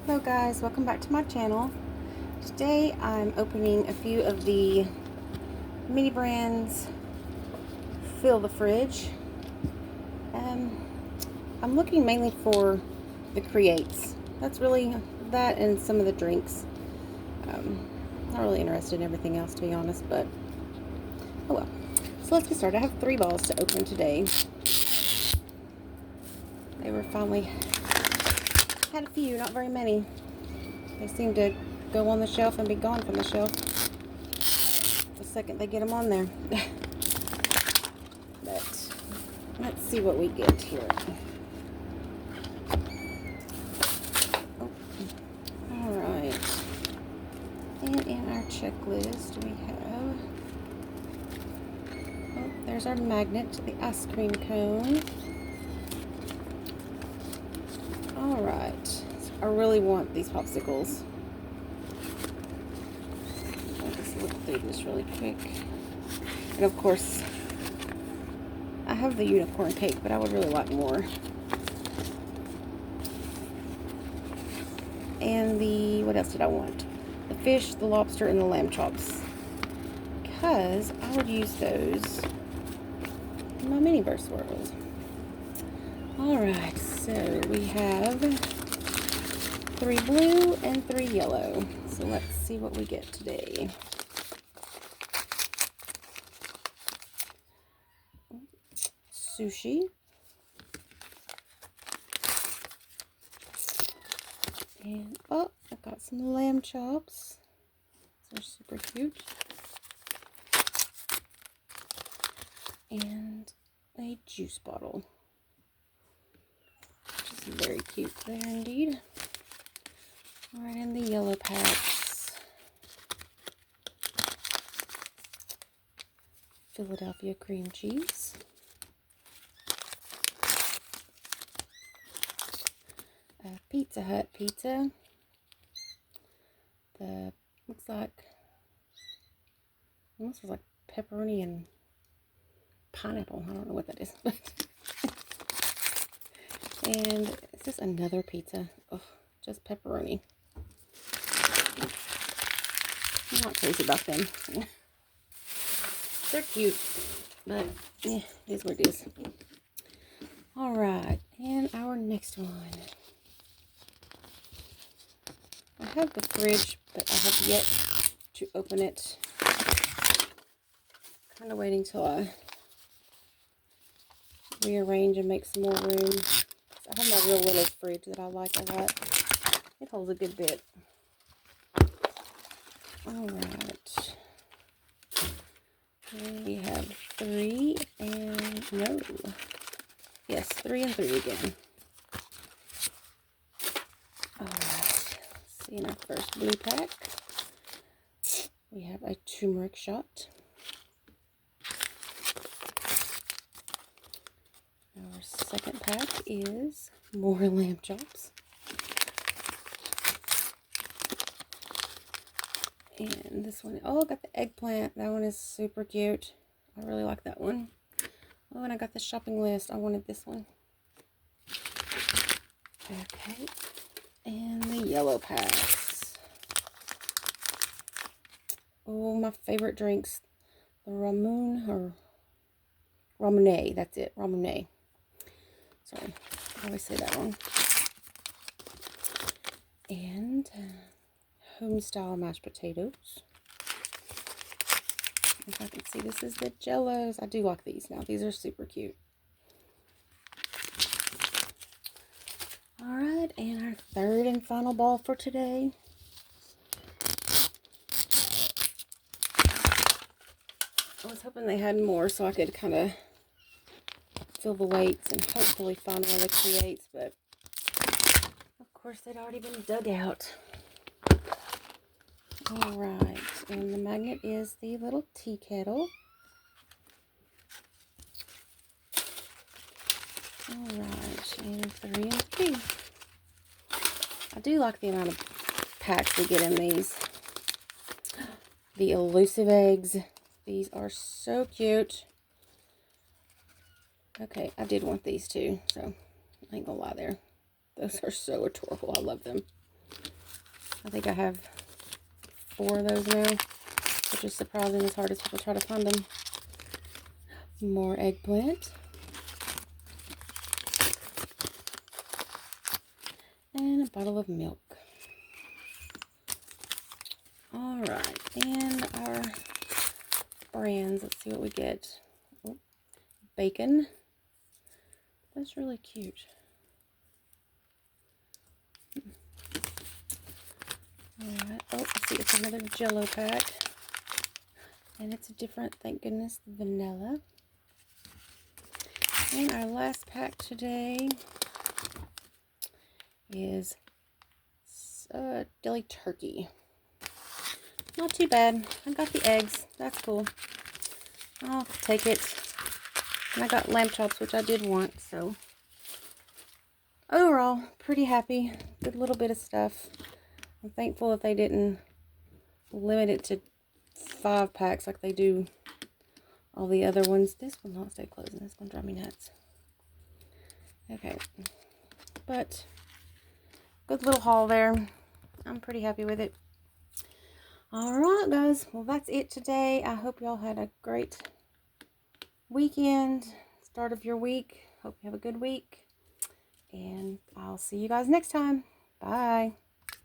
Hello guys, welcome back to my channel. Today I'm opening a few of the Mini Brands Fill the Fridge. I'm looking mainly for the Creates. That's really that and some of the drinks. Not really interested in everything else, to be honest, but oh well. So let's get started. I have 3 balls to open today. They were finally, had a few, not very many. They seem to go on the shelf and be gone from the shelf the second they get them on there. But let's see what we get here. Oh, all right. And in our checklist, we have, oh, there's our magnet to the ice cream cone. All right. I really want these popsicles. I'll just look through this really quick. And of course, I have the unicorn cake, but I would really like more. And the, what else did I want? The fish, the lobster, and the lamb chops. Because I would use those in my Miniverse world. Alright, so we have 3 blue and 3 yellow. So let's see what we get today. Sushi. And, oh, I've got some lamb chops. They're super cute. And a juice bottle. Which is very cute there indeed. Alright, and the yellow packs. Philadelphia cream cheese. Pizza Hut pizza. The, looks like, almost looks like pepperoni and pineapple. I don't know what that is. And is this another pizza? Oh, just pepperoni. I'm not crazy about them. They're cute, but yeah, it is what it is. Alright, and our next one. I have the fridge, but I have yet to open it. Kind of waiting till I rearrange and make some more room. I have my real little fridge that I like a lot. It holds a good bit. Alright. We have 3 and no. Yes, 3 and 3 again. Alright. See, in our first blue pack, we have a turmeric shot. Our second pack is more lamb chops. And this one, oh, I got the eggplant. That one is super cute. I really like that one. Oh, and I got the shopping list. I wanted this one. Okay. And the yellow packs. Oh, my favorite drinks. The Ramune. That's it. Ramune. Sorry. I always say that wrong. And home style mashed potatoes. If I can see, this is the Jellos. I do like these now. These are super cute. Alright, and our third and final ball for today. I was hoping they had more so I could kind of fill the weights and hopefully find one of the Creates, but of course they'd already been dug out. Alright, and the magnet is the little tea kettle. Alright, and 3 and 3. I do like the amount of packs we get in these. The elusive eggs. These are so cute. Okay, I did want these too, so I ain't gonna lie there. Those are so adorable. I love them. I think I have 4 of those now, which is surprising as hard as people try to find them. More eggplant. And a bottle of milk. Alright, and our brands. Let's see what we get. Oh, bacon. That's really cute. Alright, oh, let's see, it's another Jello pack. And it's a different, thank goodness, vanilla. And our last pack today is deli turkey. Not too bad. I got the eggs. That's cool. I'll take it. And I got lamb chops, which I did want, so overall, pretty happy. Good little bit of stuff. I'm thankful that they didn't limit it to 5 packs like they do all the other ones. This will not stay closed, and it's going to drive me nuts. Okay. But, good little haul there. I'm pretty happy with it. Alright, guys. Well, that's it today. I hope y'all had a great weekend, start of your week. Hope you have a good week. And I'll see you guys next time. Bye.